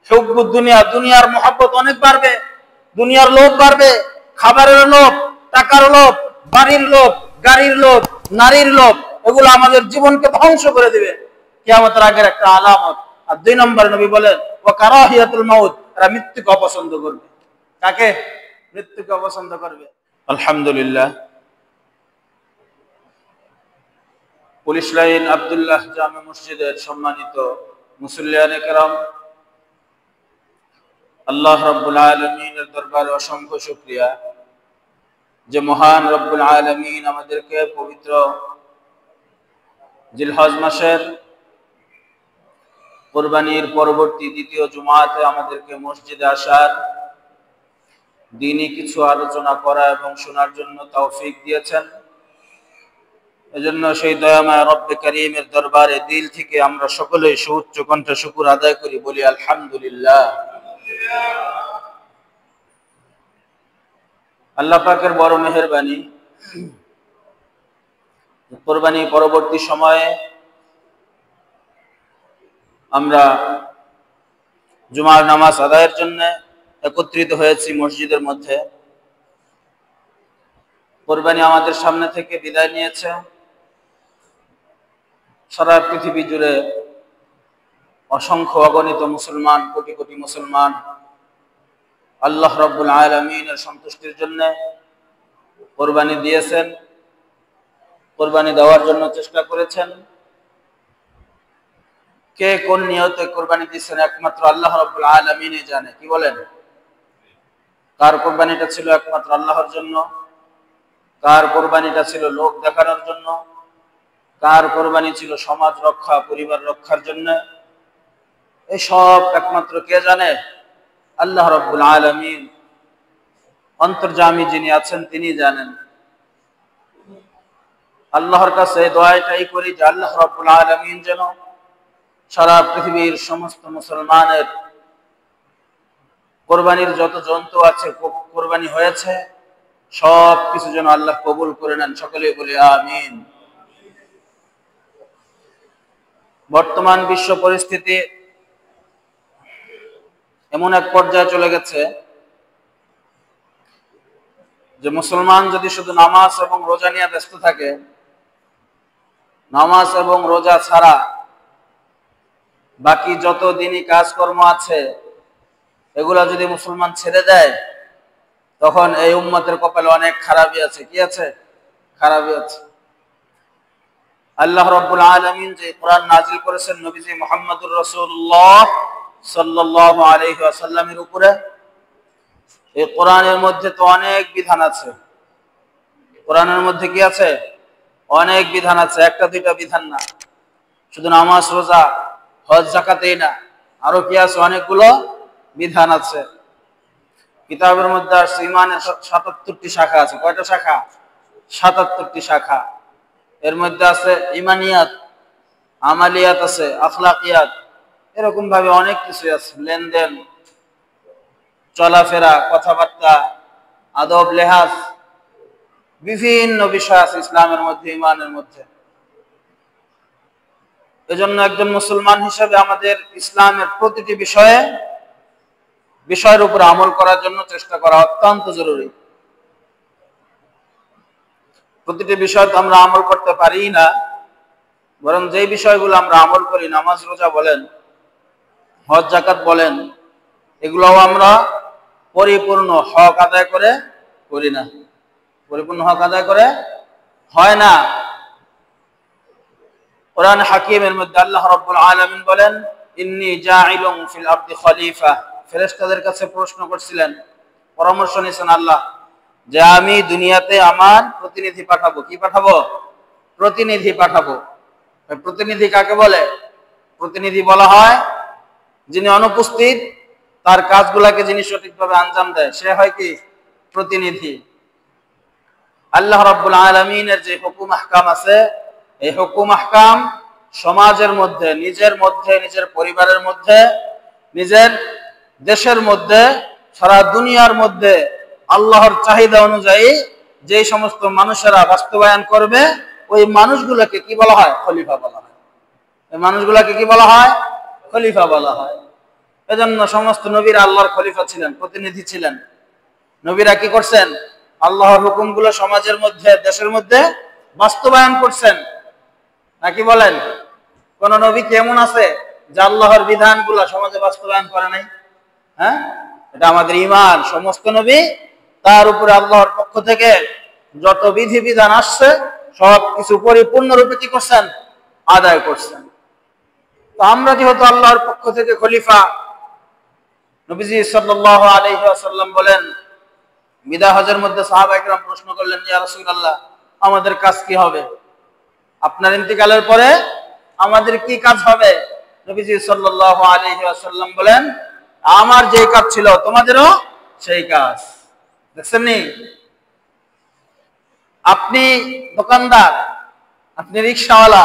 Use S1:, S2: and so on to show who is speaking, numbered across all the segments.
S1: হুব্বুদ দুনিয়া, দুনিয়ার মহব্বত অনেক বাড়বে, দুনিয়ার লোভ বাড়বে, খাবারের লোভ, টাকার লোভ, বাড়ির লোভ, গাড়ির লোভ, নারীর লোভ, এগুলো আমাদের জীবনকে ধ্বংস করে দিবে, কিয়ামতের আগের একটা আলামত। আর 2 নম্বর নবী বলেন ওয়া কারাহিয়াতুল মাউত, এরা মৃত্যুকে অপছন্দ করবে। কাকে? মৃত্যুকে অপছন্দ করবে। আলহামদুলিল্লাহ, পুলিশ লাইন আব্দুল্লাহ জামে মসজিদের সম্মানিত মুসল্লিয়ানে কেরাম, আল্লাহ রাব্বুল আলামিনের দরবারে অসংখ্য শুকরিয়া যে মহান রব্বুল আলামিন আমাদেরকে পবিত্র জিলহজ মাসের কুরবানির পরবর্তী দ্বিতীয় জুমাতে আমাদেরকে মসজিদে আসার, দ্বীনি কিছু আলোচনা করা এবং শোনার জন্য তৌফিক দিয়েছেন। এজন্য সেই দয়াময় রব্বে কারীমের দরবারে দিল থেকে আমরা সকলেই সুউচ্চ কণ্ঠে শুকর আদায় করি, বলি আলহামদুলিল্লাহ। আল্লাহ পাকের বড় মেহেরবানি, কুরবানি পরবর্তী সময়ে আমরা জুমার নামাজ আদায়ের জন্য একত্রিত হয়েছি মসজিদের মধ্যে। কুরবানি আমাদের সামনে থেকে বিদায় নিয়েছে। সারা পৃথিবী জুড়ে অসংখ্য অগণিত মুসলমান, কোটি কোটি মুসলমান আল্লাহ রাব্বুল আলামিনের সন্তুষ্টির জন্য কুরবানি দিয়েছেন, কুরবানি দেওয়ার জন্য চেষ্টা করেছেন। কে কোন নিয়তে কুরবানি দিয়েছেন একমাত্র আল্লাহ রাব্বুল আলামিনই জানে। কি বলেন? কার কুরবানিটা ছিল একমাত্র আল্লাহর জন্য, কার কুরবানিটা ছিল লোক দেখানোর জন্য, কার কুরবানি ছিল সমাজ রক্ষা, পরিবার রক্ষার জন্য, এই সব একমাত্র কে জানে? আল্লাহ রাব্বুল আলামিন, অন্তর্যামী যিনি আছেন তিনি জানেন। আল্লাহর কাছে দোয়াটাই করি যে আল্লাহ রাব্বুল আলামিন যেন সারা পৃথিবীর সমস্ত মুসলমানের কুরবানির যত জন্তু আছে, কুরবানি হয়েছে, সব কিছু যেন আল্লাহ কবুল করে নেন। সকলেই বলি আমিন। বর্তমান বিশ্ব পরিস্থিতি এমন এক পর্যায়ে চলে গেছে যে মুসলমান যদি শুধু নামাজ এবং রোজা নিয়ে ব্যস্ত থাকে, নামাজ এবং রোজা ছাড়া বাকি যত দিনই কাজকর্ম আছে এগুলা যদি মুসলমান ছেড়ে দেয়, তখন এই উম্মতের কপালে অনেক খারাপই আছে। কি আছে? খারাপই আছে। আল্লাহ রাব্বুল আলামিন যে কোরআন নাজিল করেছেন নবীজি মুহাম্মদুর রাসূলুল্লাহ সাল্লাল্লাহু আলাইহি ওয়াসাল্লামের উপরে, এই কোরআনের মধ্যে তো অনেক বিধান আছে। কোরআনের মধ্যে কি আছে? অনেক বিধান আছে, একটা দুইটা বিধান না। শুধু নামাজ রোজা হজ যাকাতেই না, আরো কি আছে? অনেকগুলো বিধান আছে। কিতাবের মধ্যে আসছে ইমানের ৭৭টি শাখা আছে। কয়টা শাখা? ৭৭টি শাখা। এর মধ্যে আছে ইমানিয়াত, আমালিয়াত আছে, আখলাকিয়াত, এরকম ভাবে অনেক কিছু আছে। লেনদেন, চলাফেরা, কথাবার্তা, আদব লেহাজ, বিভিন্ন বিষয় আছে ইসলামের মধ্যে, ইমানের মধ্যে। এজন্য একজন মুসলমান হিসেবে আমাদের ইসলামের প্রতিটি বিষয়ের উপর আমল করার জন্য চেষ্টা করা অত্যন্ত জরুরি। প্রতিটি বিষয় তো আমরা আমল করতে পারি না, বরং যেই বিষয়গুলো আমরা আমল করি, নামাজ রোজা বলেন, হজ যাকাত বলেন, এগুলোও আমরা পরিপূর্ণ হক আদায় করে করি না। পরিপূর্ণ হক আদায় করে হয় না। কোরআন হাকিমের মধ্যে আল্লাহ রাব্বুল আলামিন বলেন, ইন্নী জাইলুন ফিল আরদি খলিফা। ফেরেশতাদের কাছে প্রশ্ন করছিলেন, পরামর্শ নিয়েছেন আল্লাহ, যে আমি দুনিয়াতে আমার প্রতিনিধি পাঠাবো। কি পাঠাবো? প্রতিনিধি পাঠাবো। প্রতিনিধি কাকে বলে? প্রতিনিধি বলা হয় যিনি অনুপস্থিত, তার কাজগুলাকে যিনি সঠিকভাবে আঞ্জাম দেয়, সে হয় কি? প্রতিনিধি। আল্লাহ রাব্বুল আলামিনের যে হুকুম আহকাম আছে, এই হুকুম আহকাম সমাজের মধ্যে, নিজের পরিবারের মধ্যে, নিজের দেশের মধ্যে, সারা দুনিয়ার মধ্যে আল্লাহর চাহিদা অনুযায়ী যে সমস্ত মানুষেরা বাস্তবায়ন করবে, ওই মানুষগুলোকে কি বলা হয়? খলিফা বলা হয়। এই মানুষগুলোকে কি বলা হয়? খলিফা বলা হয়। এজন্য সমস্ত নবীরা আল্লাহর খলিফা ছিলেন, প্রতিনিধি ছিলেন। নবীরা কি করছেন? আল্লাহর হুকুমগুলো সমাজের মধ্যে, দেশের মধ্যে বাস্তবায়ন করছেন। নাকি বলেন? কোন নবী কেমন আছে যে আল্লাহর বিধানগুলো সমাজে বাস্তবায়ন করে নাই? হ্যাঁ, এটা আমাদের ঈমান। সমস্ত নবী তার উপরে আল্লাহর পক্ষ থেকে যত বিধি বিধান আসছে সব কিছু পরিপূর্ণরূপে কি করছেন? আদায় করছেন। তো আমরা যেহেতু আল্লাহর পক্ষ থেকে খলিফা, নবীজি সাল্লাল্লাহু আলাইহি ওয়াসাল্লাম বলেন, বিদায় হজের মধ্যে সাহাবায়ে কেরাম প্রশ্ন করলেন, ইয়া রাসূলুল্লাহ, আমাদের কাজ কি হবে? আপনার ইন্তিকালের পরে আমাদের কি কাজ হবে? নবীজি সাল্লাল্লাহু আলাইহি ওয়াসাল্লাম বলেন, আমার যেই কাজ ছিল তোমাদেরও সেই কাজ। দেখছেন নি? আপনি দোকানদার, আপনি রিকশাওয়ালা,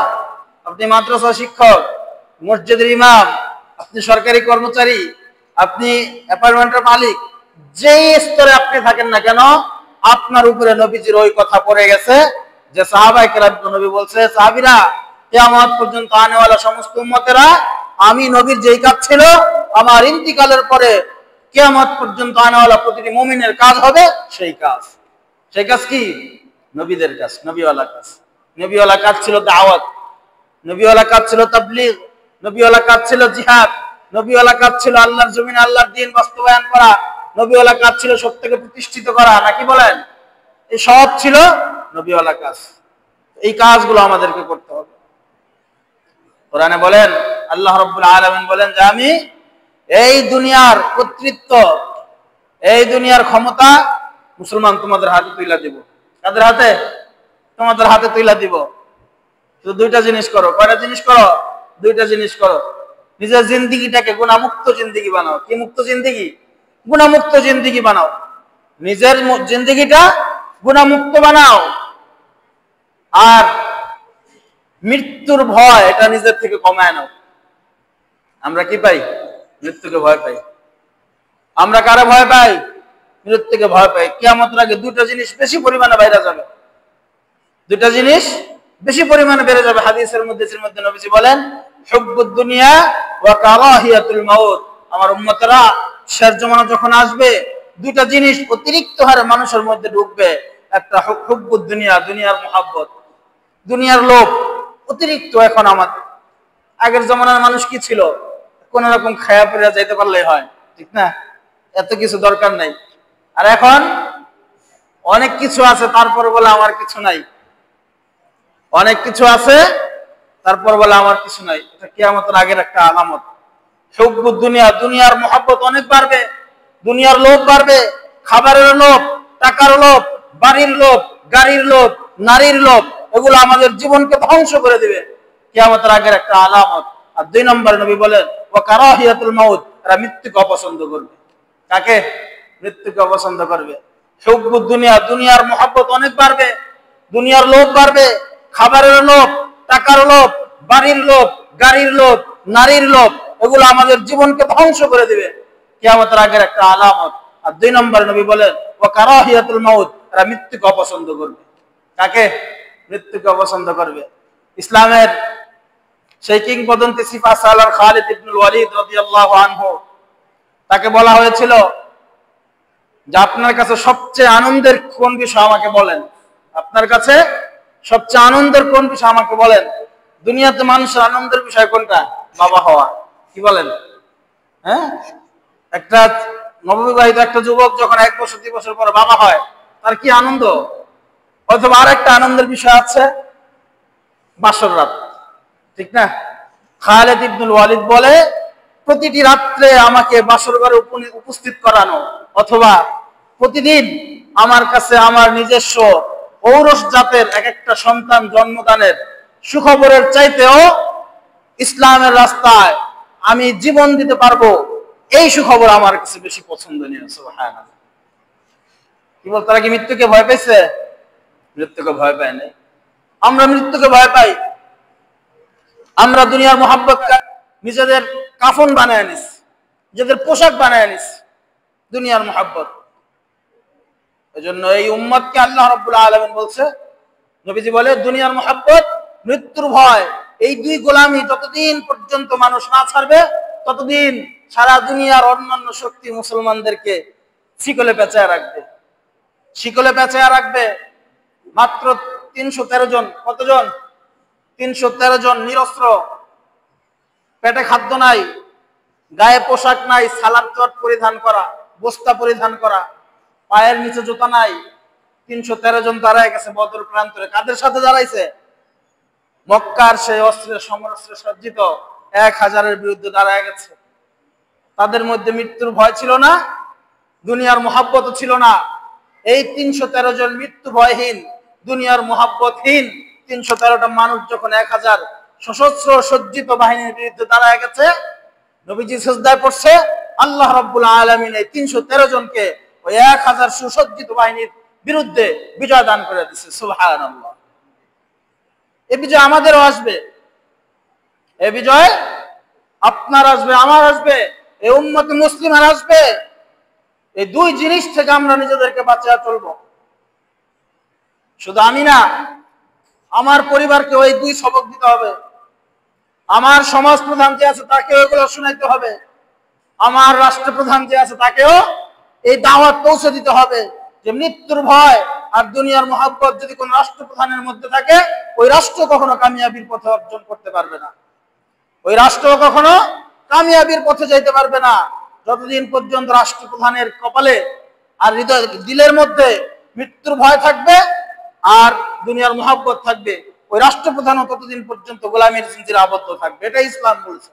S1: আপনি মাদ্রাসা শিক্ষক, মসজিদের ইমাম, আপনি সরকারি কর্মচারী, আপনি অ্যাপার্টমেন্টের মালিক, যেই স্তরে আপনি থাকেন না কেন, আপনার উপরে নবীজির ওই কথা পড়ে গেছে যে সাহাবায়ে কেরাম, নবী বলছে, সাহাবীরা, কিয়ামত পর্যন্ত আনেওয়ালা সমস্ত উম্মতেরা আমি নবীর যেই কাজ ছিল আমার ইন্তিকালের পরে কিয়ামত পর্যন্ত আনেওয়ালা প্রতিটি মুমিনের কাজ হবে সেই কাজ। সেই কাজ কি? নবীদের কাজ, নবীওয়ালা কাজ। নবীওয়ালা কাজ ছিল দাওয়াত, নবীওয়ালা কাজ ছিল তাবলীগ, নবীওয়ালা কাজ ছিল জিহাদ, নবীওয়ালা কাজ ছিল আল্লাহর জমিনে আল্লাহর দ্বীন বাস্তবায়ন করা, নবীওয়ালা কাজ ছিল সত্যকে প্রতিষ্ঠিত করা। নাকি বলেন? এই সব ছিল নবীওয়ালা কাজ। এই কাজগুলো আমাদেরকে করতে হবে। কোরআনে বলেন, আল্লাহ রাব্বুল আলামিন বলেন যে আমি এই দুনিয়ার কর্তৃত্ব, এই দুনিয়ার ক্ষমতা মুসলমান তোমাদের হাতে তুইলা দিব। কাদের হাতে? তোমাদের হাতে তুইলা দিব। শুধু দুইটা জিনিস করো। কয়টা জিনিস করো? দুইটা জিনিস করো। নিজের জিন্দেগিটাকে গুনাহমুক্ত জিন্দেগি বানাও। কি মুক্ত জিন্দেগি? গুনাহমুক্ত জিন্দেগি বানাও। নিজের জিন্দেগিটা গুনাহমুক্ত বানাও। আর মৃত্যুর ভয় এটা নিজের থেকে কমায় নাও। আমরা কি পাই? মৃত্যুকে ভয় পাই। আমরা কারে ভয় পাই? মৃত্যুকে ভয় পাই। কিয়ামতের আগে দুটো জিনিস বেশি পরিমাণে বাইরে যাবে। দুটো জিনিস বেশি পরিমাণে বেড়ে যাবে। হাদিসের মধ্যে নবীজি বলেন, হুব্বুদ দুনিয়া ওয়া কারাহিয়াতুল মাউত। আমার উম্মতেরা শেষ জামানা যখন আসবে দুটো জিনিস অতিরিক্ত হারে মানুষের মধ্যে ঢুকবে। একটা হুব্বুদ দুনিয়া, দুনিয়ার মুহাব্বত, দুনিয়ার লোভ অতিরিক্ত। এখন আমাদের, আগের জামানার মানুষ কি ছিল? কোন রকম খায়া পড়ে যাইতে পারলেই হয়, ঠিক না? এত কিছু দরকার নাই। আর এখন অনেক কিছু আছে তারপর বলে আমার কিছু নাই। অনেক কিছু আছে তারপর বলে আমার কিছু নাই। এটা কিয়ামতের আগের একটা আলামত। হুব্বুদ দুনিয়া, দুনিয়ার মুহাব্বত অনেক বাড়বে, দুনিয়ার লোভ বাড়বে, খাবারের লোভ, টাকার লোভ, বাড়ির লোভ, গাড়ির লোভ, নারীর লোভ, এগুলো আমাদের জীবনকে ধ্বংস করে দিবে। কিয়ামতের আগের একটা আলামত। আর দুই নম্বর নবী বলেন, ওয়া কারাহিয়াতুল মাউত, এরা মৃত্যুকে অপছন্দ করবে। কাকে? মৃত্যুকে অপছন্দ করবে। হুব্বুদ দুনিয়া, দুনিয়ার মুহাব্বত অনেক বাড়বে, দুনিয়ার লোভ বাড়বে, খাবারের লোভ, টাকার লোভ, বাড়ির লোভ, গাড়ির লোভ, নারীর লোভ, এগুলো আমাদের জীবনকে ধ্বংস করে দিবে। কিয়ামতের আগের একটা আলামত। আর দুই নম্বর নবী বলেন, ওয়া কারাহিয়াতুল মাউত, এরা মৃত্যুকে অপছন্দ করবে। কাকে? মৃত্যুকে অপছন্দ করবে। ইসলামের সেই কিংবদন্তি সিফা সালার খালিদ ইবনুল ওয়ালিদ রাদিয়াল্লাহু আনহু, তাকে বলা হয়েছিল যে আপনার কাছে সবচেয়ে আনন্দের কোন বিষয় আমাকে বলেন। আপনার কাছে সবচেয়ে আনন্দের কোন বিষয় আমাকে বলেন। দুনিয়াতে মানুষের আনন্দের বিষয় কোনটা? বাবা হওয়া। কি বলেন? হ্যাঁ, একটা নববিবাহিত একটা যুবক যখন 1 বছর 2 বছর পরে বাবা হয়, তার কি আনন্দ। অথবা আর একটা আনন্দের বিষয় আছে, বাসর রাত, ঠিক না? খালিদ ইবনুল ওয়ালিদ বলে, প্রতিটি রাত্রে আমাকে বাসর ঘরে উপস্থিত করানো, অথবা প্রতিদিন আমার কাছে আমার নিজস্ব ঔরস জাতের এক একটা সন্তান জন্মদানের সুখবরের চাইতেও ইসলামের রাস্তায় আমি জীবন দিতে পারবো, এই সুখবর আমার কাছে বেশি পছন্দনীয়। সুবহানাল্লাহ। কি বল, তারা কি মৃত্যুকে ভয় পাইছে? মৃত্যুকে ভয় পায় নাই। আমরা মৃত্যুকে ভয় পাই। আমরা দুনিয়ার মুহাব্বত নিজেদের কাফন বানায় নিস, নিজেদের পোশাক বানায় নিস, দুনিয়ার মুহাব্বত। এজন্য এই উম্মতকে আল্লাহ রাব্বুল আলামিন বলছে, নবীজি বলে, দুনিয়ার মুহাব্বত, মৃত্যুর ভয়, এই দুই গোলামি যতদিন পর্যন্ত মানুষ না ছাড়বে ততদিন সারা দুনিয়ার অন্যান্য শক্তি মুসলমানদেরকে শিকলে পেঁচায় রাখবে, শিকলে পেঁচায় রাখবে। মাত্র 313 জন, কতজন? 313 জন নিরস্ত্র, পেটে খাদ্য নাই, গায়ে পোশাক নাই, সালাদ চট পরিধান করা, বস্তা পরিধান করা, পায়ের নিচে জুতা নাই। 313 জন দাঁড়ায় গেছে বদর প্রান্তরে। কাদের সাথে দাঁড়াইছে? মক্কার সেই অস্ত্রের সমরাস্ত্রে সজ্জিত 1000-এর বিরুদ্ধে দাঁড়ায় গেছে। তাদের মধ্যে মৃত্যুর ভয় ছিল না, দুনিয়ার মহাব্বত ছিল না। এই 313 জন মৃত্যু ভয়হীন, দুনিয়ার মহাব্বতহীন 313টা মানুষ যখন 1000 সশস্ত্র সজ্জিত বাহিনীর বিরুদ্ধে দাঁড়ায় গেছে, নবীজি সিজদায় পড়ছে, আল্লাহ রাব্বুল আলামিন এই 313 জনকে ওই 1000 সুসজ্জিত বাহিনীর বিরুদ্ধে বিজয় দান করে দিয়েছে। সুবহানাল্লাহ। এই বিজয় আমাদেরও আসবে, এই বিজয় আপনার আসবে, আমার আসবে, এই উম্মতে মুসলিমার আসবে। এই দুই জিনিস থেকে আমরা নিজেদেরকে বাঁচিয়ে চলবো। শুধু আমি না, আমার পরিবারকে ওই দুই সবক দিতে হবে। আমার সমাজ প্রধান যে আছে তাকেও এগুলো শোনাইতে হবে। আমার রাষ্ট্রপ্রধান যে আছে তাকেও এই দাওয়াত পৌঁছে দিতে হবে যে মৃত্যুর ভয় আর দুনিয়ার মহব্বত যদি কোন রাষ্ট্রপ্রধানের মধ্যে থাকে, ওই রাষ্ট্র কখনো কামিয়াবির পথে অর্জন করতে পারবে না, ওই রাষ্ট্র কখনো কামিয়াবির পথে যাইতে পারবে না। যতদিন পর্যন্ত রাষ্ট্রপ্রধানের কপালে আর হৃদয় দিলের মধ্যে মৃত্যুর ভয় থাকবে আর দুনিয়ার মহব্বত থাকবে, ওই রাষ্ট্রপ্রধানও ততদিন পর্যন্ত গোলামীর জিঞ্জিরে আবদ্ধ থাকবে। এটা ইসলাম বলছে।